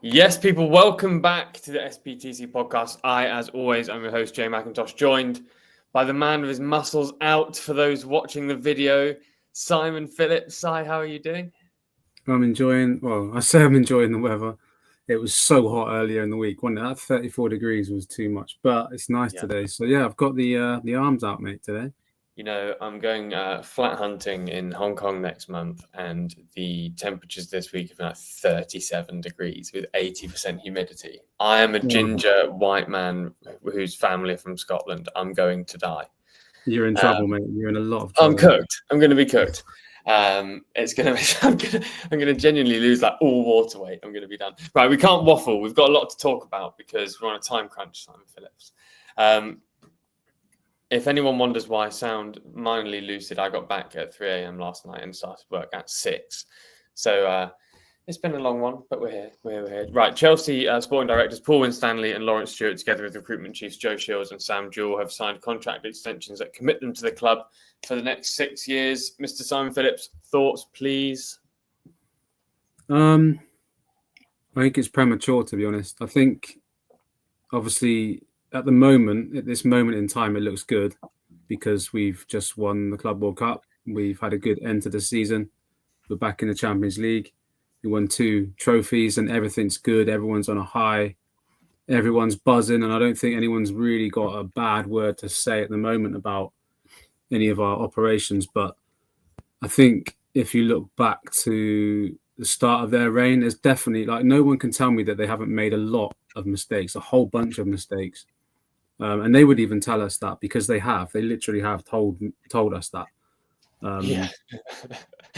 Yes, people, welcome back to the SPTC podcast. As always, I'm your host, Jay McIntosh, joined by the man with his muscles out for those watching the video, Simon Phillips. Si, how are you doing? I'm enjoying the weather. It was so hot earlier in the week. That 34 degrees was too much, but it's nice today. So yeah, I've got the arms out, mate, today. You know, I'm going flat hunting in Hong Kong next month, and the temperatures this week have been at 37 degrees with 80% humidity. I am a ginger white man whose family are from Scotland. I'm going to die. You're in trouble, mate. You're in a lot of trouble. I'm cooked. I'm going to be cooked. It's going to. I'm going to genuinely lose like all water weight. I'm going to be done. Right, we can't waffle. We've got a lot to talk about because we're on a time crunch, Simon Phillips. If anyone wonders why I sound minorly lucid, I got back at 3 a.m. last night and started work at 6. So it's been a long one, but we're here. We're here. Right, Chelsea sporting directors Paul Winstanley and Lawrence Stewart, together with recruitment chiefs Joe Shields and Sam Jewell, have signed contract extensions that commit them to the club for the next 6 years. Mr. Simon Phillips, thoughts, please? I think it's premature, to be honest. I think, obviously, at this moment in time, it looks good because we've just won the Club World Cup. We've had a good end to the season. We're back in the Champions League. We won 2 trophies and everything's good. Everyone's on a high. Everyone's buzzing. And I don't think anyone's really got a bad word to say at the moment about any of our operations. But I think if you look back to the start of their reign, there's definitely, no one can tell me that they haven't made a lot of mistakes, a whole bunch of mistakes. And they would even tell us that because they literally have told us that.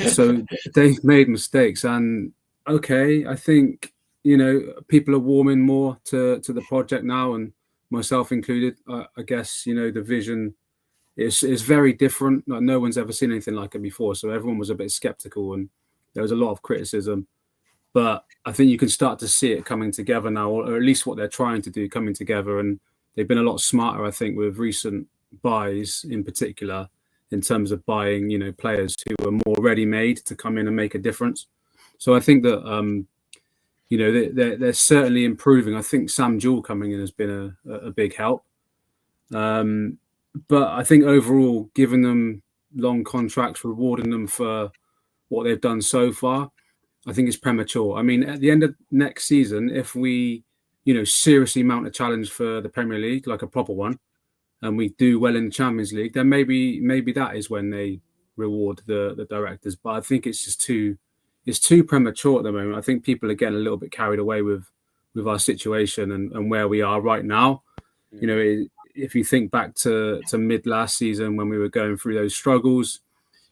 So they've made mistakes, and okay, I think, people are warming more to the project now, and myself included. I guess, the vision is very different. Like, no one's ever seen anything like it before. So everyone was a bit skeptical and there was a lot of criticism, but I think you can start to see it coming together now, or at least what they're trying to do coming together. And they've been a lot smarter, I think, with recent buys in particular, in terms of buying, players who are more ready-made to come in and make a difference. So I think that, they're certainly improving. I think Sam Jewell coming in has been a big help. But I think overall, giving them long contracts, rewarding them for what they've done so far, I think it's premature. I mean, at the end of next season, if we seriously mount a challenge for the Premier League, like a proper one, and we do well in the Champions League, then maybe that is when they reward the directors. But I think it's just too premature at the moment. I think people are getting a little bit carried away with our situation and where we are right now. If you think back to mid last season when we were going through those struggles,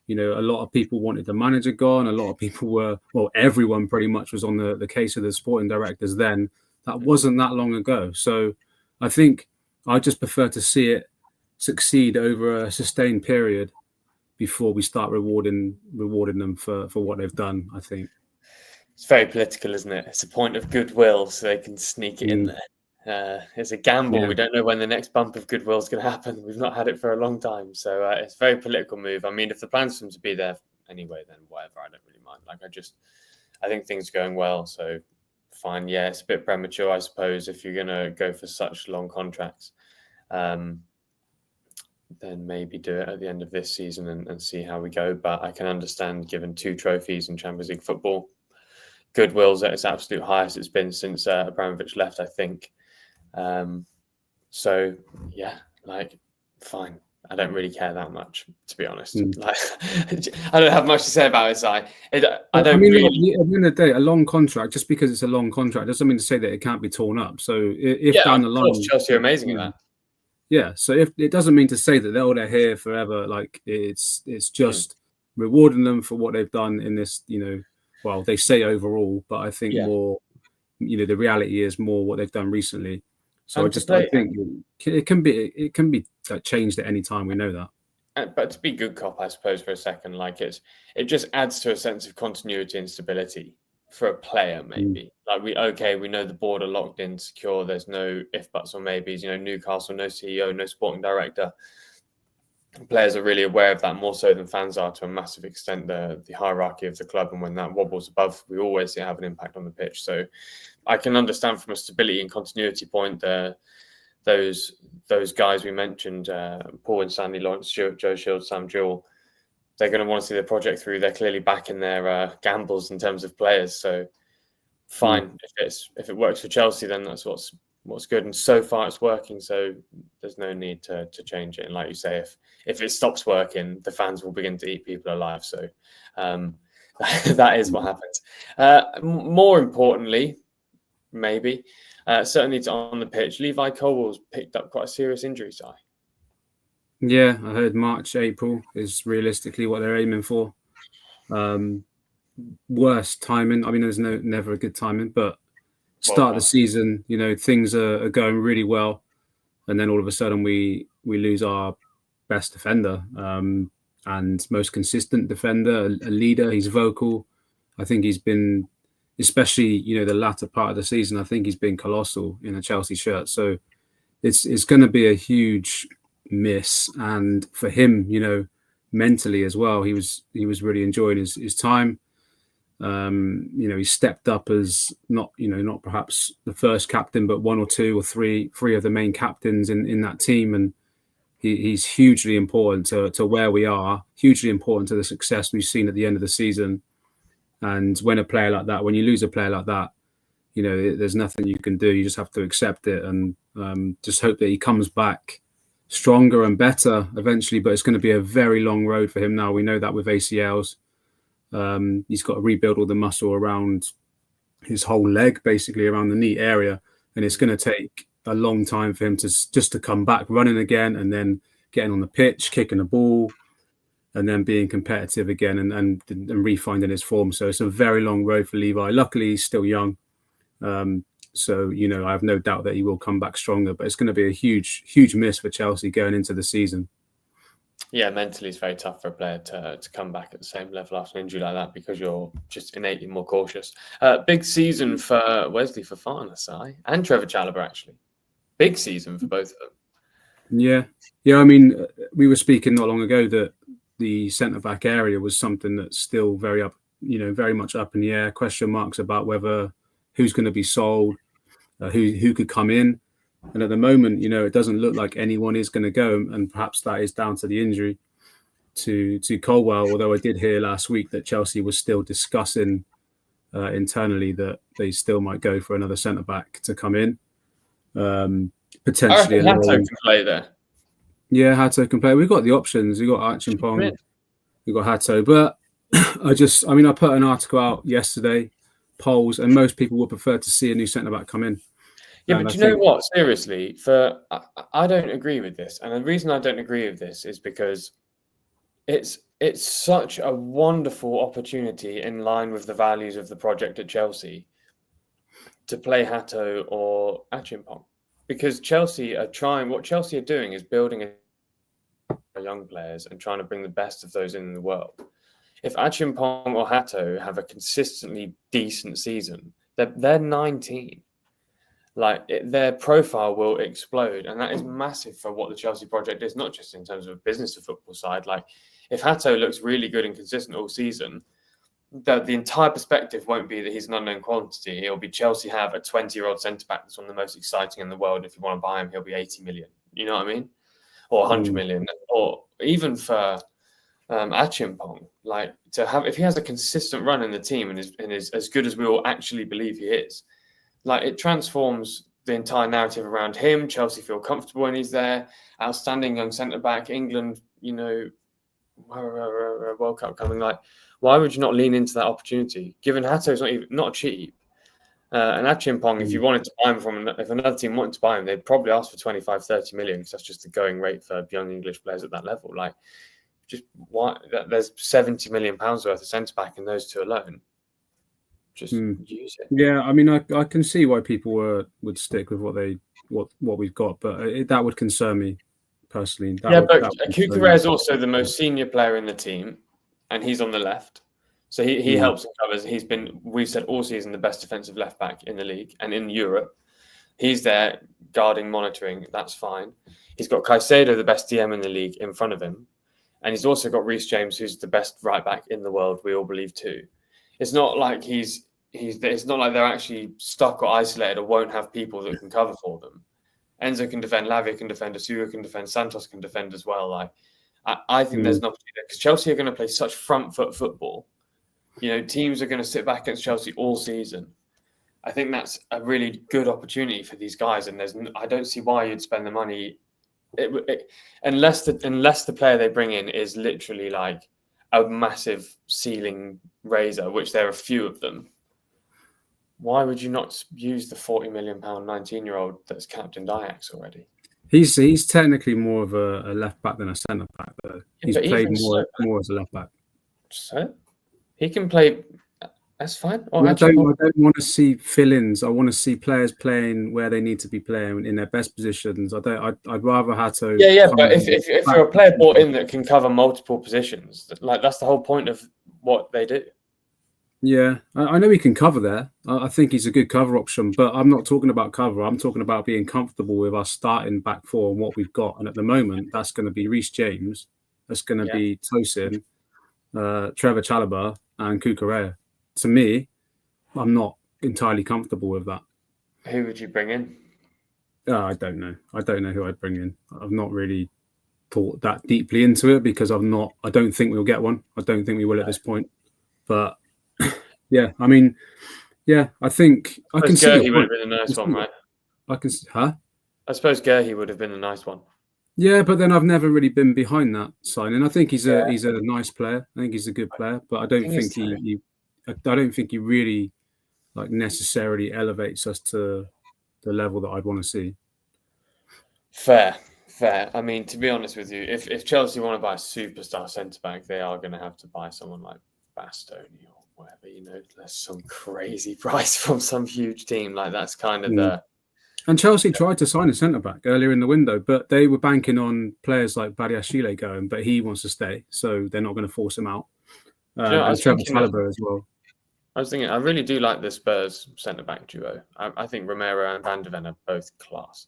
a lot of people wanted the manager gone. A lot of people everyone pretty much was on the case of the sporting directors then. That wasn't that long ago. So I think I just prefer to see it succeed over a sustained period before we start rewarding them for what they've done, I think. It's very political, isn't it? It's a point of goodwill so they can sneak it in there. It's a gamble. Yeah. We don't know when the next bump of goodwill is going to happen. We've not had it for a long time. So it's a very political move. I mean, if the plan's for them to be there anyway, then whatever. I don't really mind. I think things are going well. So fine. Yeah, it's a bit premature, I suppose, if you're going to go for such long contracts. Then maybe do it at the end of this season and see how we go. But I can understand, given 2 trophies in Champions League football, goodwill's at its absolute highest it's been since Abramovich left, I think. So yeah, fine. I don't really care that much, to be honest. I don't have much to say about it. At the end of the day, a long contract, just because it's a long contract, doesn't mean to say that it can't be torn up. So if down the line, Chelsea are amazing at that. Yeah, so if it doesn't mean to say that they're here forever, it's just rewarding them for what they've done in this, they say overall, but I think more, the reality is more what they've done recently. So I think it can be changed at any time. We know that. But to be good cop, I suppose, for a second, it just adds to a sense of continuity and stability for a player, maybe. We know the board are locked in, secure. There's no if, buts, or maybes. Newcastle, no CEO, no sporting director. Players are really aware of that, more so than fans are to a massive extent. The hierarchy of the club, and when that wobbles above, we always see it have an impact on the pitch. So I can understand from a stability and continuity point those guys we mentioned, Paul and Stanley, Lawrence Stewart, Joe Shields, Sam Jewell, they're going to want to see the project through. They're clearly backing their gambles in terms of players. So fine, if it works for Chelsea, then that's what's good. And so far it's working. So there's no need to change it. And like you say, if it stops working, the fans will begin to eat people alive. So that is what happens. More importantly, maybe, certainly on the pitch, Levi Colwell's picked up quite a serious injury, Si. Yeah, I heard March, April is realistically what they're aiming for. Worst timing. I mean, there's never a good timing, but start of the season, things are going really well, and then all of a sudden we lose our best defender and most consistent defender, a leader. He's vocal. I think he's been, especially the latter part of the season, I think he's been colossal in a Chelsea shirt. So it's going to be a huge miss, and for him, mentally as well, he was really enjoying his time. He stepped up as not perhaps the first captain, but one or two or three of the main captains in that team, and he's hugely important to where we are, hugely important to the success we've seen at the end of the season. And when you lose a player like that, there's nothing you can do. You just have to accept it and just hope that he comes back stronger and better eventually. But it's going to be a very long road for him now. We know that with ACLs. He's got to rebuild all the muscle around his whole leg, basically around the knee area. And it's going to take a long time for him to come back running again, and then getting on the pitch, kicking the ball, and then being competitive again and refinding his form. So it's a very long road for Levi. Luckily, he's still young. So, I have no doubt that he will come back stronger, but it's going to be a huge, huge miss for Chelsea going into the season. Yeah, mentally it's very tough for a player to come back at the same level after an injury like that, because you're just innately more cautious. Big season for Wesley Fofana, Si, and Trevor Chalobah, actually. Big season for both of them. Yeah. I mean, we were speaking not long ago that the centre-back area was something that's still very much up in the air. Question marks about who's going to be sold, who could come in. And at the moment, it doesn't look like anyone is going to go, and perhaps that is down to the injury to Colwell. Although I did hear last week that Chelsea was still discussing internally that they still might go for another centre-back to come in. Potentially, Hato can play there. Yeah, Hato can play. We've got the options. We've got Achimpong, we've got Hato. But I put an article out yesterday, polls, and most people would prefer to see a new centre-back come in. Yeah, but do you know what? Seriously, I don't agree with this. And the reason I don't agree with this is because it's such a wonderful opportunity in line with the values of the project at Chelsea to play Hato or Achimpong. Because Chelsea are doing is building young players and trying to bring the best of those in the world. If Achimpong or Hato have a consistently decent season, they're 19. Their profile will explode, and that is massive for what the Chelsea project is, not just in terms of a business of football side. If Hato looks really good and consistent all season, the entire perspective won't be that he's an unknown quantity. It'll be Chelsea have a 20-year-old centre-back that's one of the most exciting in the world. If you want to buy him, he'll be 80 million. You know what I mean? Or 100 million. Or even for Achimpong, if he has a consistent run in the team and is as good as we all actually believe he is, it transforms the entire narrative around him. Chelsea feel comfortable when he's there. Outstanding young centre-back. England, World Cup coming. Why would you not lean into that opportunity? Given Hato's not cheap. And Achimpong, if you wanted to buy him if another team wanted to buy him, they'd probably ask for 25, 30 million, because that's just the going rate for young English players at that level. There's 70 million pounds worth of centre-back in those two alone. Just use it. Yeah, I mean, I can see why people would stick with what we've got, but that would concern me personally. But Cucurella is also the most senior player in the team, and he's on the left, so he helps and covers. He's been, we've said all season, the best defensive left back in the league and in Europe. He's there guarding, monitoring. That's fine. He's got Caicedo, the best DM in the league, in front of him, and he's also got Reece James, who's the best right back in the world. We all believe too. It's not like he's it's not like they're actually stuck or isolated or won't have people that can cover for them. Enzo can defend, Lavia can defend, Asuga can defend, Santos can defend as well. Like, I think there's an opportunity because Chelsea are going to play such front foot football. Teams are going to sit back against Chelsea all season. I think that's a really good opportunity for these guys, and I don't see why you'd spend the money unless the player they bring in is literally like a massive ceiling raiser, which there are a few of them. Why would you not use the £40 million 19-year-old that's captained Ajax already? He's technically more of a left back than a centre back, though. He's played more as a left back. So he can play. That's fine. I don't want to see fill-ins. I want to see players playing where they need to be playing in their best positions. I'd rather Hato. Yeah, but if you're a player brought in that can cover multiple positions, like that's the whole point of what they do. Yeah, I know he can cover there. I think he's a good cover option, but I'm not talking about cover. I'm talking about being comfortable with us starting back four and what we've got. And at the moment, that's going to be Reece James. That's going to be Tosin, Trevor Chalobah, and Cucurella. To me, I'm not entirely comfortable with that. Who would you bring in? I don't know. I don't know who I'd bring in. I've not really thought that deeply into it because I don't think we'll get one. I don't think we will at this point. But yeah, I mean, yeah, I think I can see. Gerhi would have been a nice one, right? I suppose Gerhi would have been a nice one. Yeah, but then I've never really been behind that signing. I think he's a nice player. I think he's a good player, but I don't think he really like necessarily elevates us to the level that I'd want to see. Fair. I mean, to be honest with you, if Chelsea want to buy a superstar centre back, they are going to have to buy someone like Bastoni or whatever. There's some crazy price from some huge team. Like that's kind of the. And Chelsea tried to sign a centre back earlier in the window, but they were banking on players like Badiashile going, but he wants to stay, so they're not going to force him out. And Trevor Chalobah as well. I was thinking, I really do like the Spurs centre-back duo. I think Romero and Van de Ven are both class.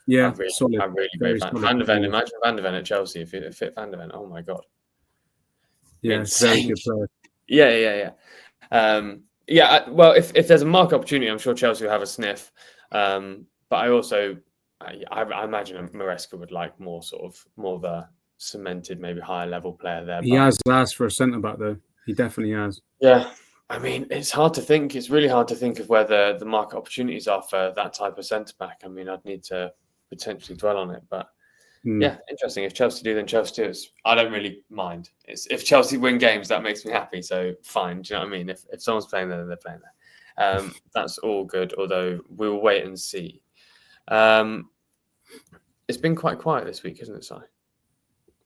Yeah, I'm really great fan. Van de Ven, imagine Van de Ven at Chelsea if it fit Van de Ven. Oh my god. Yeah, very good player. Yeah. Well, if there's a market opportunity, I'm sure Chelsea will have a sniff. But I also, I imagine Maresca would like more of a cemented, maybe higher level player there. He has asked for a centre-back though. He definitely has. Yeah. I mean, it's hard to think. It's really hard to think of where the market opportunities are for that type of centre-back. I mean, I'd need to potentially dwell on it. But yeah, interesting. If Chelsea do, then Chelsea do. I don't really mind. If Chelsea win games, that makes me happy. So fine. Do you know what I mean? If someone's playing there, then they're playing there. That's all good, although we'll wait and see. It's been quite quiet this week, isn't it, Si?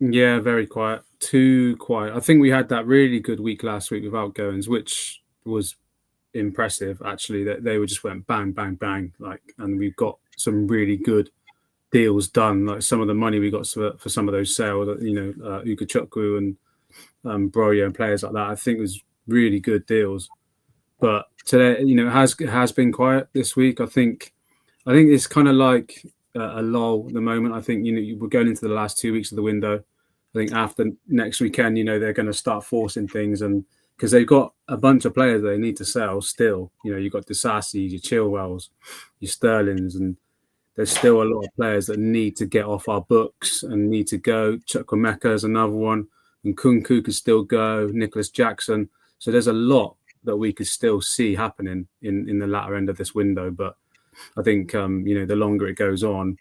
Yeah, very quiet. Too quiet. I think we had that really good week last week with outgoings, which was impressive, actually, that they just went bang, bang, bang. And we've got some really good deals done. Like some of the money we got for some of those sales, Ukachukwu and Broyo and players like that, I think was really good deals. But today, it has been quiet this week. I think it's kind of like a lull at the moment. I think, we're going into the last 2 weeks of the window. I think after next weekend, they're going to start forcing things, and because they've got a bunch of players they need to sell still. You've got Disasi, your Chilwells, your Sterlings, and there's still a lot of players that need to get off our books and need to go. Chukwuemeka is another one, and Kunku could still go, Nicholas Jackson. So there's a lot that we could still see happening in the latter end of this window. But I think, the longer it goes on,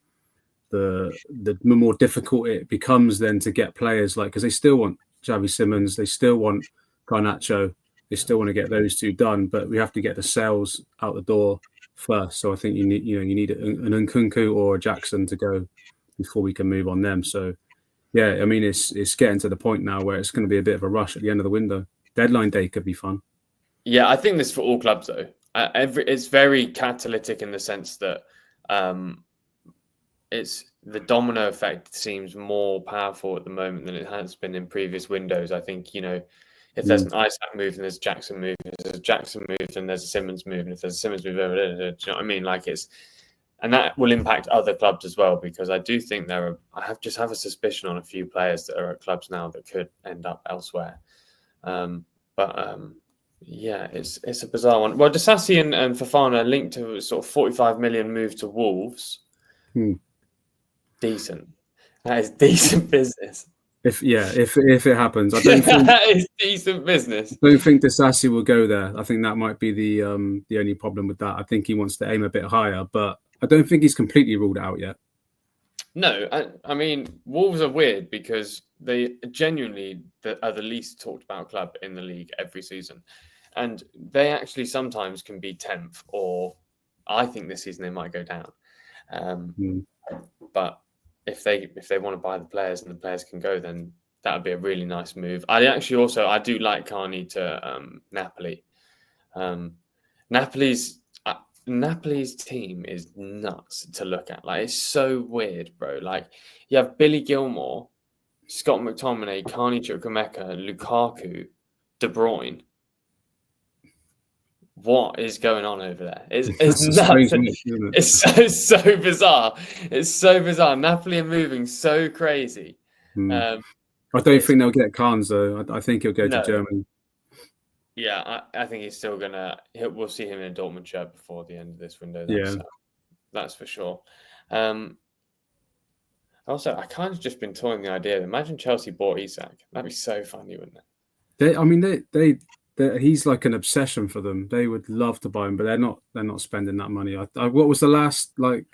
the more difficult it becomes then to get players because they still want Xavi Simons, they still want Garnacho, they still want to get those two done, but we have to get the sales out the door first. So I think you need an Nkunku or a Jackson to go before we can move on them. So yeah, I mean it's getting to the point now where it's going to be a bit of a rush at the end of the window. Deadline day could be fun. Yeah, I think this for all clubs though. It's very catalytic in the sense that it's the domino effect seems more powerful at the moment than it has been in previous windows. I think, if there's an Isaac move and there's a Jackson move, if there's a Jackson move and there's a Simmons move, and if there's a Simmons move, do you know what I mean? And that will impact other clubs as well, because I do think I have a suspicion on a few players that are at clubs now that could end up elsewhere. Yeah, it's a bizarre one. Well, Disasi and Fofana are linked to a sort of 45 million move to Wolves. Decent. That is decent business. If it happens, I don't think That is decent business. Disasi will go there. I think that might be the only problem with that. I think he wants to aim a bit higher, but I don't think he's completely ruled out yet. No, I mean, Wolves are weird because they genuinely are the least talked about club in the league every season. And they actually sometimes can be 10th, or I think this season they might go down. But if they want to buy the players and the players can go, then that would be a really nice move. I do like Carney to Napoli. Napoli's team is nuts to look at. Like, it's so weird, bro. Like, you have Billy Gilmore, Scott McTominay, Carney Chukwuemeka, Lukaku, De Bruyne. What is going on over there? It's nuts. It's so bizarre. It's so bizarre. Napoli are moving so crazy. I don't think they'll get Carnes though. I think he'll go to Germany. Yeah, I think he's still gonna. We'll see him in a Dortmund shirt before the end of this window. That's for sure. Also, I kind of just been toying the idea. Imagine Chelsea bought Isak. That'd be so funny, wouldn't it? He's like an obsession for them. They would love to buy him, but they're not spending that money. What was the last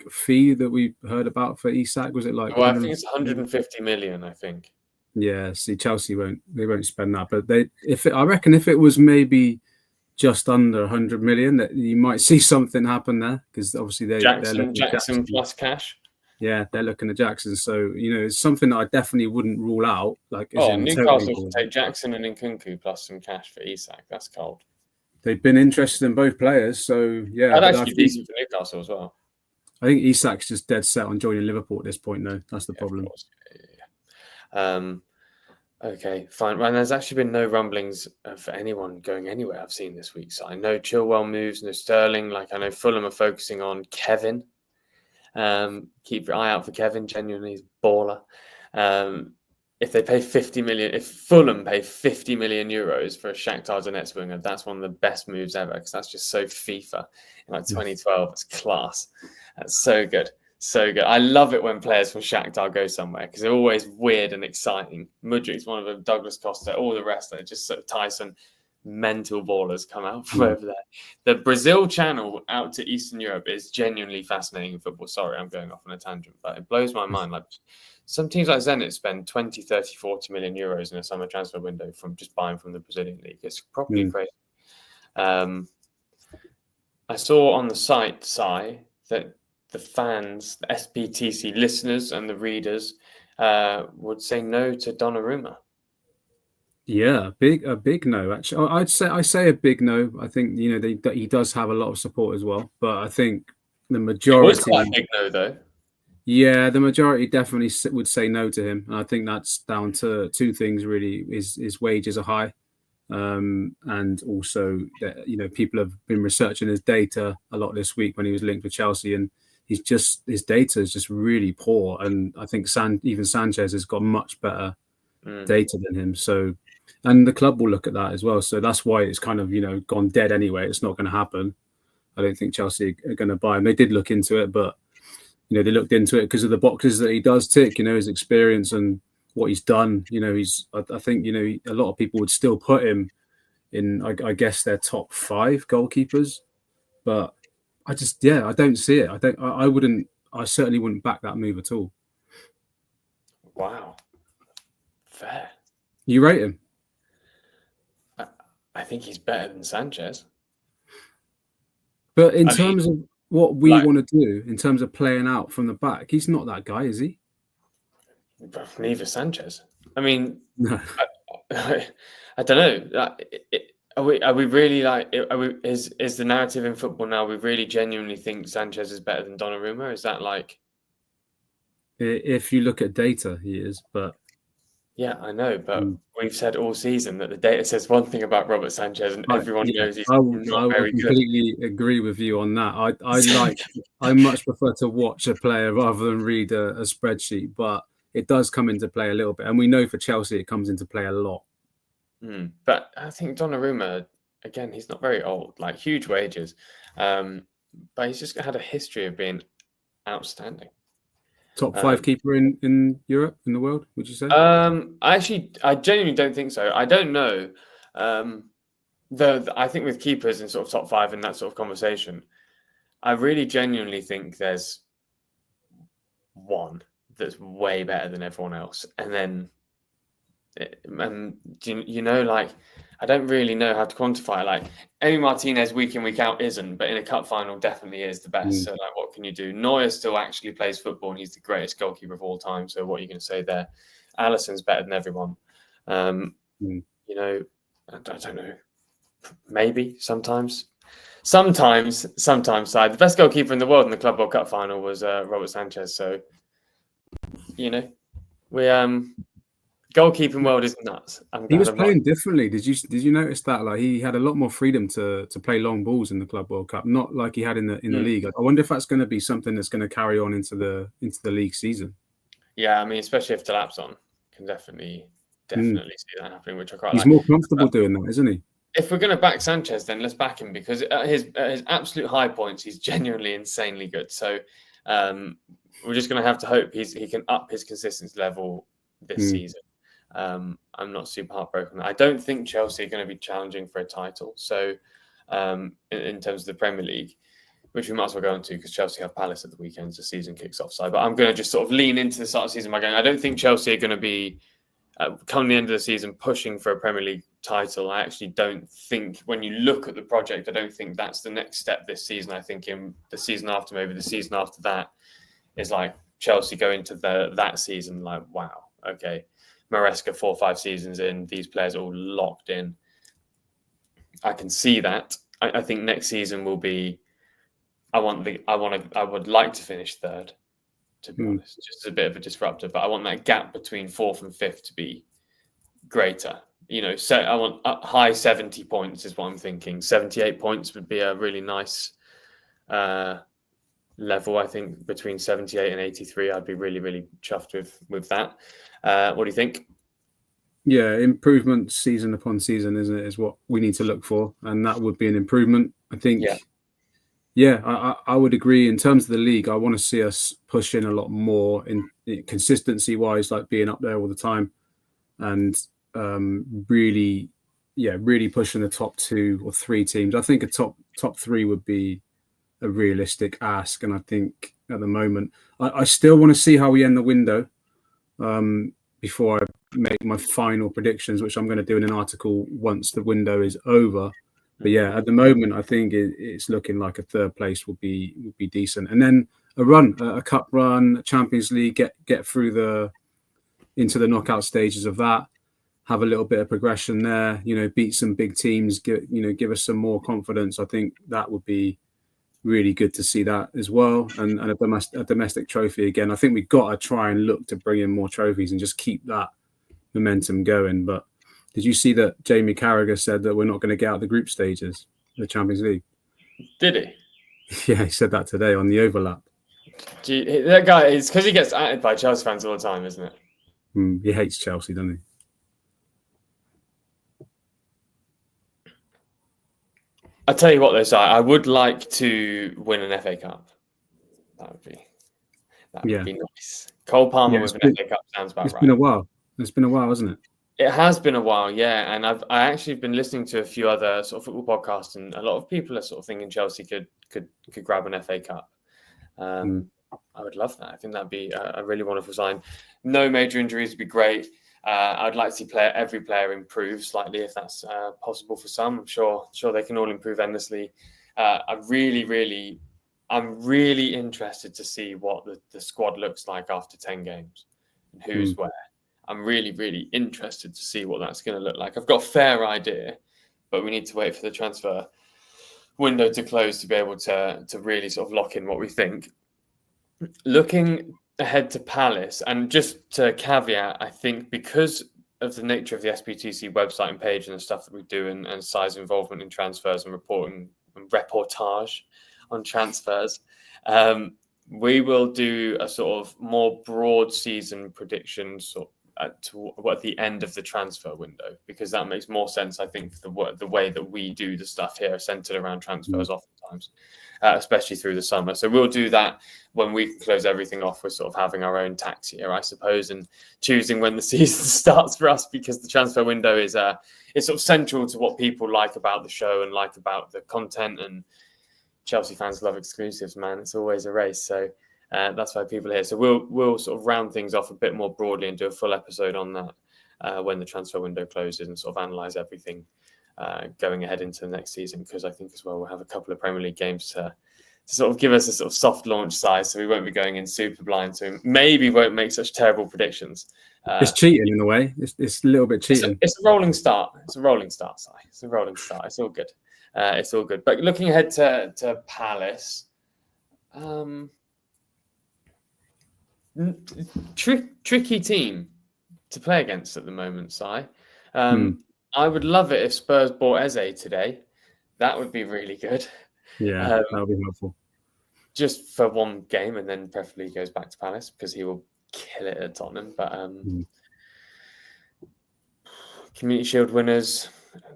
fee that we heard about for Isak? Was it like? Well, I think it's 150 million. I think. Yeah, see, Chelsea won't spend that, but I reckon if it was maybe just under 100 million, that you might see something happen there, because obviously they're Jackson plus cash. Yeah, they're looking at Jackson, so it's something that I definitely wouldn't rule out. Newcastle should take Jackson and Nkunku plus some cash for Isak. That's cold. They've been interested in both players, so yeah. That'd actually be decent for Newcastle as well. I think Isak's just dead set on joining Liverpool at this point, though. That's the problem. Okay, fine. Well, there's actually been no rumblings for anyone going anywhere I've seen this week. So I know Chilwell moves, no Sterling. I know Fulham are focusing on Kevin. Keep your eye out for Kevin. Genuinely, he's a baller. If they pay 50 million, if Fulham pay 50 million euros for a Shakhtar Donetsk winger, that's one of the best moves ever, because that's just so FIFA. In 2012, it's class. That's so good. So good. I love it when players from Shakhtar go somewhere, because they're always weird and exciting. Mudrik's one of them, Douglas Costa, all the rest are just sort of Tyson, mental ballers come out from over there. The Brazil channel out to Eastern Europe is genuinely fascinating in football. Sorry, I'm going off on a tangent, but it blows my mind. Like, some teams like Zenit spend 20, 30, 40 million euros in a summer transfer window from just buying from the Brazilian league. It's properly crazy. I saw on the site, that the fans, the SPTC listeners and the readers would say no to Donnarumma. Yeah, a big no. Actually, I say a big no. I think he does have a lot of support as well, but I think the majority. It was quite a big no, though. Yeah, the majority definitely would say no to him, and I think that's down to two things really: his wages are high, and also that people have been researching his data a lot this week when he was linked with Chelsea, and his data is just really poor. And I think even Sanchez has got much better data than him. So, and the club will look at that as well. So that's why it's kind of gone dead anyway. It's not going to happen. I don't think Chelsea are going to buy him. They did look into it, but they looked into it because of the boxes that he does tick. His experience and what he's done. I think a lot of people would still put him in, I guess, their top 5 goalkeepers, but I don't see it. I certainly wouldn't back that move at all. Wow. Fair. You rate him? I think he's better than Sanchez. But in terms of what we want to do, in terms of playing out from the back, he's not that guy, is he? Neither Sanchez. I mean, no. I don't know. Are we really is the narrative in football now? We really genuinely think Sanchez is better than Donnarumma? Is that like? If you look at data, he is, but. Yeah, I know, but we've said all season that the data says one thing about Robert Sanchez, and everyone knows he's not very good. I completely agree with you on that. I much prefer to watch a player rather than read a spreadsheet, but it does come into play a little bit, and we know for Chelsea it comes into play a lot. But I think Donnarumma, again, he's not very old, like huge wages, but he's just had a history of being outstanding. Top 5 keeper in Europe, in the world, would you say? I genuinely don't think so. I don't know. I think with keepers in sort of top 5 in that sort of conversation, I really genuinely think there's one that's way better than everyone else, and then like, I don't really know how to quantify it. Like, Emi Martinez week in, week out isn't, but in a cup final definitely is the best. So like, what can you do? Neuer still actually plays football and he's the greatest goalkeeper of all time. So what are you going to say there? Alisson's better than everyone. You know, I don't know. Maybe sometimes. The best goalkeeper in the world in the Club World Cup final was Robert Sanchez. So, you know, we goalkeeping world is nuts. He was playing differently. Did you notice that? Like, he had a lot more freedom to play long balls in the Club World Cup, not like he had in the league. I wonder if that's going to be something that's going to carry on into the league season. Yeah, I mean, especially if Delapson can definitely see that happening, which I quite like. He's more comfortable doing that, isn't he? If we're going to back Sanchez, then let's back him, because at his absolute high points, he's genuinely insanely good. So we're just going to have to hope he can up his consistency level this season. I'm not super heartbroken. I don't think Chelsea are going to be challenging for a title. So in terms of the Premier League, which we might as well go into, because Chelsea have Palace at the weekend, the season kicks off. So, but I'm going to just sort of lean into the start of the season by going, I don't think Chelsea are going to be, come the end of the season, pushing for a Premier League title. I actually don't think, when you look at the project, I don't think that's the next step this season. I think in the season after, maybe the season after that, is like Chelsea go into that season like, wow, okay, Maresca 4 or 5 seasons in, these players are all locked in. I can see that. I think next season will be, I would like to finish third, to be honest, just a bit of a disruptor, but I want that gap between 4th and 5th to be greater. You know, so I want high 70 points is what I'm thinking. 78 points would be a really nice level. I think between 78 and 83, I'd be really, really chuffed with that. What do you think? Yeah, improvement season upon season, isn't it, is what we need to look for, and that would be an improvement. I think. Yeah, I would agree. In terms of the league, I want to see us push in a lot more in consistency-wise, like being up there all the time, and really pushing the top 2 or 3 teams. I think a top 3 would be a realistic ask, and I think at the moment, I still want to see how we end the window before I make my final predictions, which I'm going to do in an article once the window is over. But yeah, at the moment, I think it's looking like a 3rd place would be decent, and then a cup run, a Champions League, get through into the knockout stages of that, have a little bit of progression there. You know, beat some big teams, give us some more confidence. I think that would be really good to see that as well, and a domestic trophy again. I think we've got to try and look to bring in more trophies and just keep that momentum going. But did you see that Jamie Carragher said that we're not going to get out the group stages of the Champions League? Did he? Yeah, he said that today on the overlap. That guy, is because he gets atted by Chelsea fans all the time, isn't it? He hates Chelsea, doesn't he? I tell you what, though, Si, I would like to win an FA Cup. That would be nice. Cole Palmer with an FA Cup sounds about right. It's been a while. It's been a while, hasn't it? It has been a while, yeah. And I actually been listening to a few other sort of football podcasts, and a lot of people are sort of thinking Chelsea could grab an FA Cup. I would love that. I think that'd be a really wonderful sign. No major injuries would be great. I'd like to see every player improve slightly, if that's possible for some. I'm sure they can all improve endlessly. I'm really interested to see what the squad looks like after 10 games and who's where. I'm really, really interested to see what that's going to look like. I've got a fair idea, but we need to wait for the transfer window to close to be able to really sort of lock in what we think. Looking ahead to Palace, and just to caveat, I think because of the nature of the SPTC website and page and the stuff that we do, and size involvement in transfers and reporting and reportage on transfers, we will do a sort of more broad season prediction sort at the end of the transfer window, because that makes more sense, I think, for the way that we do the stuff here, centered around transfers oftentimes, especially through the summer. So we'll do that when we close everything off. We're sort of having our own tax year, I suppose, and choosing when the season starts for us, because the transfer window is sort of central to what people like about the show and like about the content. And Chelsea fans love exclusives, man. It's always a race. So that's why people are here. So we'll sort of round things off a bit more broadly and do a full episode on that when the transfer window closes, and sort of analyse everything going ahead into the next season, because I think as well we'll have a couple of Premier League games to sort of give us a sort of soft launch size, so we won't be going in super blind, so maybe won't make such terrible predictions. It's cheating in a way. It's a little bit cheating. It's a rolling start. It's a rolling start, Si. It's a rolling start. It's all good. It's all good. But looking ahead to Palace, tricky team to play against at the moment, Si. I would love it if Spurs bought Eze today. That would be really good. Yeah, that would be helpful. Just for one game, and then preferably goes back to Palace, because he will kill it at Tottenham. But Community Shield winners,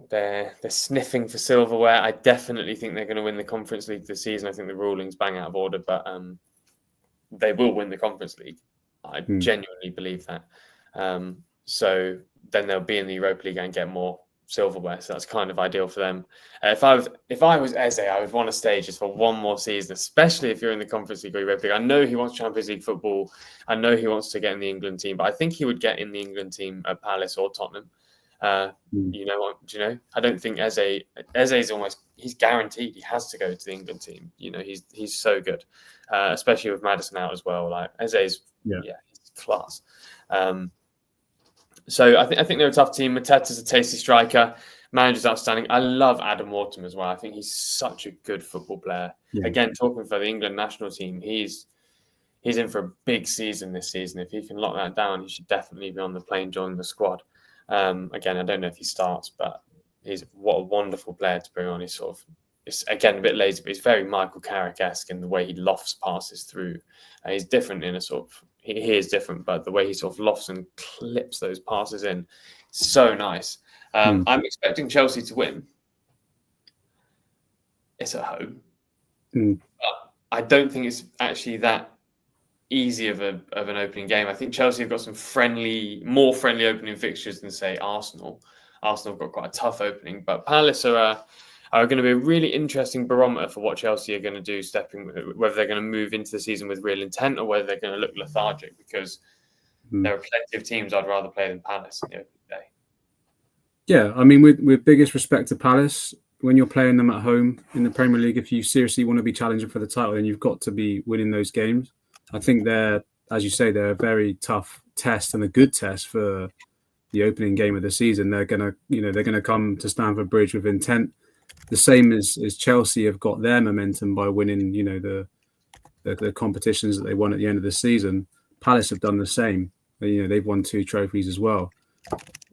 they're sniffing for silverware. I definitely think they're going to win the Conference League this season. I think the ruling's bang out of order, but they will win the Conference League. I genuinely believe that. So then they'll be in the Europa League and get more silverware. So that's kind of ideal for them. If I was Eze, I would want to stay just for one more season, especially if you're in the Conference League or Europa League. I know he wants Champions League football. I know he wants to get in the England team, but I think he would get in the England team at Palace or Tottenham. You know what? Do you know? I don't think Eze's he's guaranteed he has to go to the England team. You know, he's so good, especially with Maddison out as well. Like Eze's, he's class. So I think they're a tough team. Mateta's a tasty striker. Manager's outstanding. I love Adam Wharton as well. I think he's such a good football player. Yeah. Again, talking for the England national team, he's in for a big season this season. If he can lock that down, he should definitely be on the plane joining the squad. Again, I don't know if he starts, but what a wonderful player to bring on. It's again a bit lazy, but he's very Michael Carrick-esque in the way he lofts passes through. He's different in a sort of, he is different, but the way he sort of lofts and clips those passes in, so nice. I'm expecting Chelsea to win. It's at home. But I don't think it's actually that easy of an opening game. I think Chelsea have got some more friendly opening fixtures than, say, Arsenal. Arsenal have got quite a tough opening, but Palace are going to be a really interesting barometer for what Chelsea are going to do, whether they're going to move into the season with real intent or whether they're going to look lethargic, because there are plenty of teams I'd rather play than Palace in the opening day. Yeah, I mean, with biggest respect to Palace, when you're playing them at home in the Premier League, if you seriously want to be challenging for the title, then you've got to be winning those games. I think they're, as you say, they're a very tough test and a good test for the opening game of the season. They're gonna come to Stamford Bridge with intent. The same as Chelsea have got their momentum by winning, the competitions that they won at the end of the season. Palace have done the same. They've won 2 trophies as well.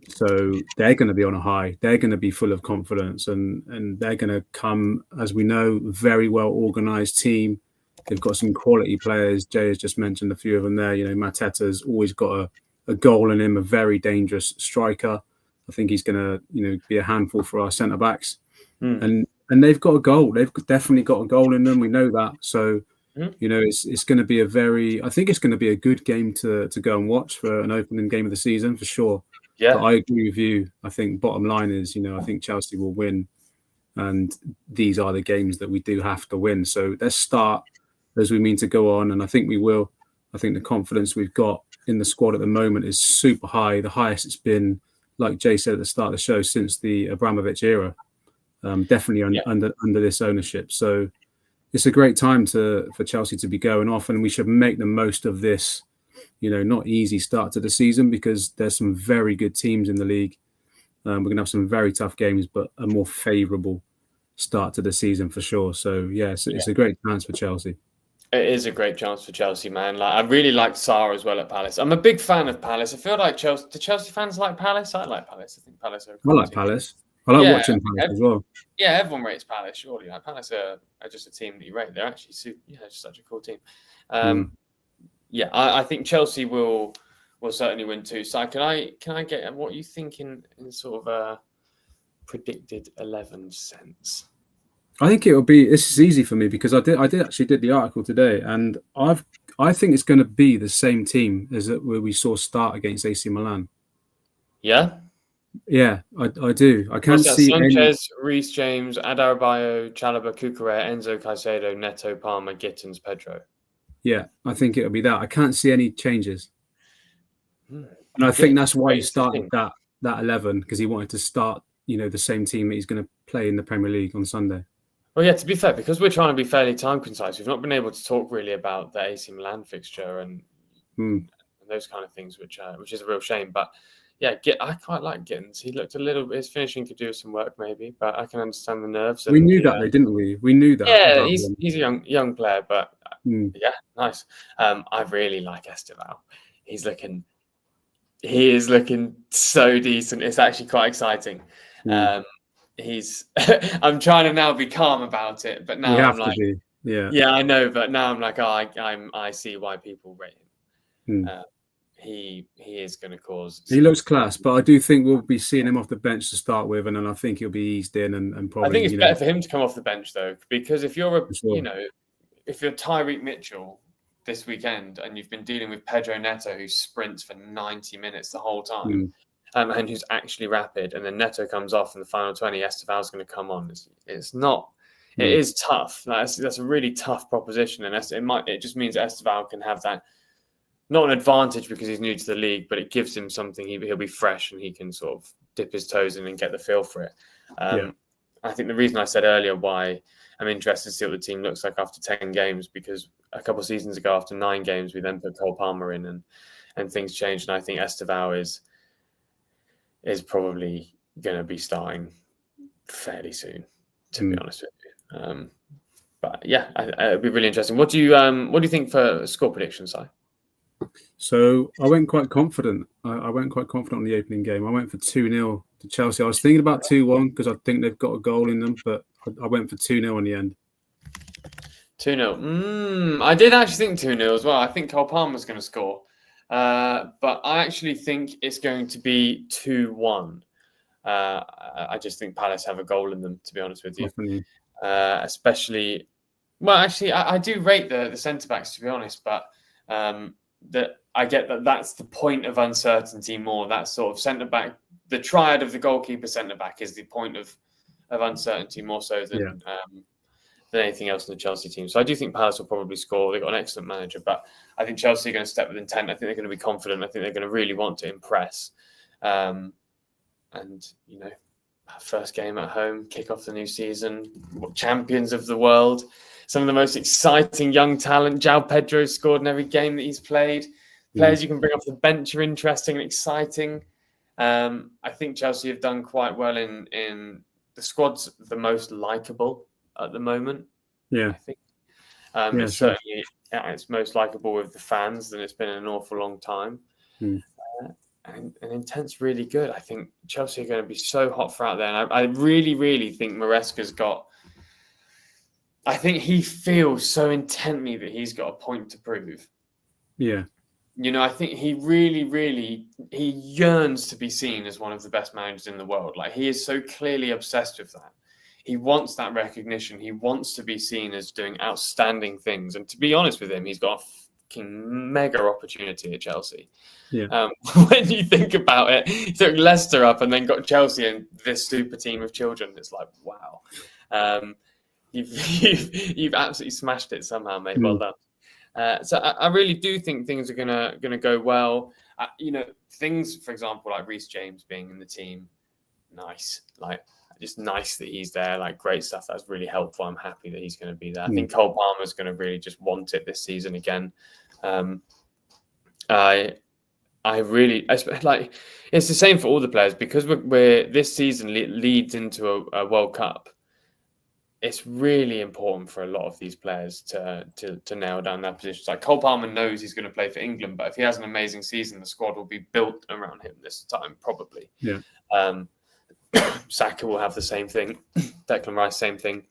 So they're going to be on a high. They're going to be full of confidence, and they're going to come, as we know, very well organised team. They've got some quality players. Jay has just mentioned a few of them there. Mateta's always got a goal in him, a very dangerous striker. I think he's going to, be a handful for our centre backs. And they've got a goal. They've definitely got a goal in them. We know that. So, it's going to be I think it's going to be a good game to go and watch for an opening game of the season for sure. Yeah, but I agree with you. I think bottom line is, I think Chelsea will win, and these are the games that we do have to win. So let's start as we mean to go on, and I think we will. I think the confidence we've got in the squad at the moment is super high, the highest it's been, like Jay said at the start of the show, since the Abramovich era. Definitely under this ownership. So it's a great time for Chelsea to be going off, and we should make the most of this. Not easy start to the season, because there's some very good teams in the league. We're going to have some very tough games, but a more favourable start to the season for sure. So, it's a great chance for Chelsea. It is a great chance for Chelsea, man. I really like Sarr as well at Palace. I'm a big fan of Palace. I feel like Chelsea. Do Chelsea fans like Palace? I like Palace. I think Palace are. I like Palace. I like watching Palace as well. Yeah, everyone rates Palace, surely. Palace are just a team that you rate. They're actually just such a cool team. I think Chelsea will will certainly win too. So can I get what you think in sort of a predicted 11 sense? I think it'll be. This is easy for me because I did actually did the article today, and I think it's going to be the same team as where we saw start against AC Milan. Yeah. Yeah, I do. I can't see Sanchez, Reece James, Adarabioyo, Chalobah, Cucurella, Enzo Caicedo, Neto, Palmer, Gittins, Pedro. Yeah, I think it'll be that. I can't see any changes, and I think that's why he started that 11 because he wanted to start, the same team that he's going to play in the Premier League on Sunday. Well, yeah, to be fair, because we're trying to be fairly time concise, we've not been able to talk really about the AC Milan fixture and those kind of things, which is a real shame. But yeah, I quite like Gittins. He looked his finishing could do some work maybe, but I can understand the nerves. We knew that, though, didn't we? We knew that. Yeah, he's a young player, but yeah, nice. I really like Esteval. He is looking so decent. It's actually quite exciting. I'm trying to now be calm about it, but now I'm like, yeah, I know, but now I'm like, I see why people rate him. He is going to cause. He looks class, but I do think we'll be seeing him off the bench to start with, and then I think he'll be eased in and probably. I think it's better for him to come off the bench though, because if you're if you're Tyreek Mitchell this weekend and you've been dealing with Pedro Neto who sprints for 90 minutes the whole time. And who's actually rapid, and then Neto comes off in the final 20. Esteval's going to come on. It's not. It is tough. That's a really tough proposition, and it just means Esteval can have that, not an advantage because he's new to the league, but it gives him something. He'll be fresh and he can sort of dip his toes in and get the feel for it. I think the reason I said earlier why I'm interested to see what the team looks like after 10 games, because a couple of seasons ago, after 9 games, we then put Cole Palmer in, and things changed. And I think Esteval is probably going to be starting fairly soon, to be honest with you. But yeah, it'd be really interesting. What do you think for score predictions, Si? So I went quite confident. I went quite confident on the opening game. I went for 2-0 to Chelsea. I was thinking about 2-1 because I think they've got a goal in them, but I went for 2-0 in the end. 2-0. I did actually think 2-0 as well. I think Cole Palmer's going to score. But I actually think it's going to be 2-1. I just think Palace have a goal in them, to be honest with you. Especially, well, actually, I do rate the centre-backs, to be honest, but that I get that's the point of uncertainty more. That sort of centre-back, the triad of the goalkeeper centre-back is the point of uncertainty more so than anything else in the Chelsea team. So I do think Palace will probably score. They've got an excellent manager, but I think Chelsea are going to step with intent. I think they're going to be confident. I think they're going to really want to impress. And, first game at home, kick off the new season, champions of the world, some of the most exciting young talent. João Pedro scored in every game that he's played. Players you can bring off the bench are interesting and exciting. I think Chelsea have done quite well in the squad's the most likeable at the moment. I think it's certainly it's most likable with the fans than it's been in an awful long time. And intent's really good. I think Chelsea are going to be so hot for out there, and I really, really think Maresca's got. I think he feels so intently that he's got a point to prove. I think he really, really he yearns to be seen as one of the best managers in the world. Like, he is so clearly obsessed with that. He wants that recognition. He wants to be seen as doing outstanding things. And to be honest with him, he's got a fucking mega opportunity at Chelsea. When you think about it, he took Leicester up and then got Chelsea and this super team of children. It's like, wow. You've absolutely smashed it somehow, mate. Well done. So I really do think things are gonna go well. Things, for example, like Reece James being in the team, nice. Like, just nice that he's there. Like, great stuff. That's really helpful. I'm happy that he's going to be there. I think Cole Palmer's going to really just want it this season again. I really like. It's the same for all the players because we're this season leads into a World Cup. It's really important for a lot of these players to nail down their positions. Like, Cole Palmer knows he's going to play for England, but if he has an amazing season, the squad will be built around him this time, probably. Saka will have the same thing. Declan Rice, same thing.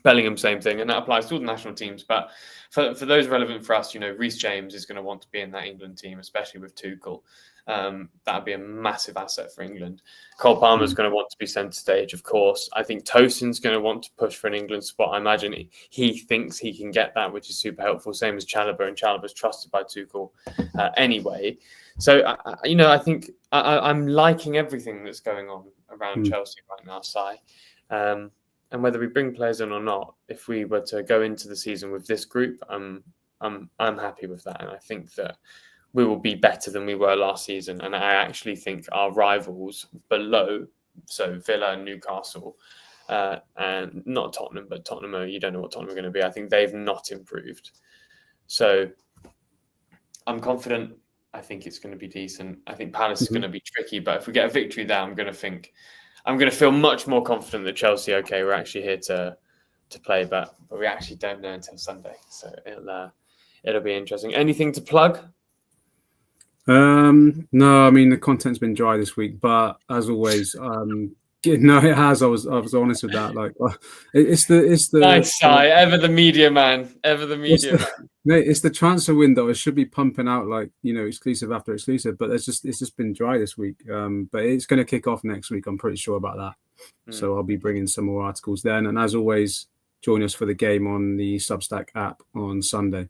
Bellingham, same thing, and that applies to all the national teams. But for those relevant for us, Reece James is going to want to be in that England team, especially with Tuchel. That would be a massive asset for England. Cole Palmer's going to want to be centre stage, of course. I think Tosin's going to want to push for an England spot. I imagine he thinks he can get that, which is super helpful. Same as Chalobah, and Chalobah's trusted by Tuchel anyway. So, I think I'm liking everything that's going on around Chelsea right now, Si. And whether we bring players in or not, if we were to go into the season with this group, I'm happy with that. And I think that we will be better than we were last season. And I actually think our rivals below, so Villa and Newcastle, and not Tottenham, but Tottenham, you don't know what Tottenham are going to be. I think they've not improved. So I'm confident. I think it's going to be decent. I think Palace is going to be tricky, but if we get a victory there, I'm going to feel much more confident that Chelsea, okay, we're actually here to play, but we actually don't know until Sunday. So it'll be interesting. Anything to plug? No, I mean the content's been dry this week, but as always, no, it has. I was honest with that. Like, it's the nice guy, ever the media man. Mate, it's the transfer window. It should be pumping out exclusive after exclusive, but it's just been dry this week. But it's going to kick off next week. I'm pretty sure about that. So I'll be bringing some more articles then. And as always, join us for the game on the Substack app on Sunday.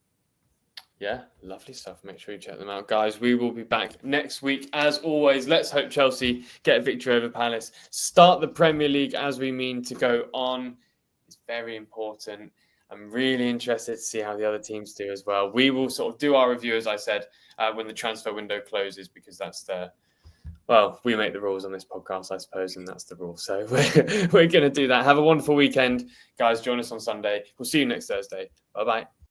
Yeah, lovely stuff. Make sure you check them out, guys. We will be back next week. As always, let's hope Chelsea get a victory over Palace. Start the Premier League as we mean to go on. It's very important. I'm really interested to see how the other teams do as well. We will sort of do our review, as I said, when the transfer window closes, because that's we make the rules on this podcast, I suppose, and that's the rule. So we're going to do that. Have a wonderful weekend, guys. Join us on Sunday. We'll see you next Thursday. Bye-bye.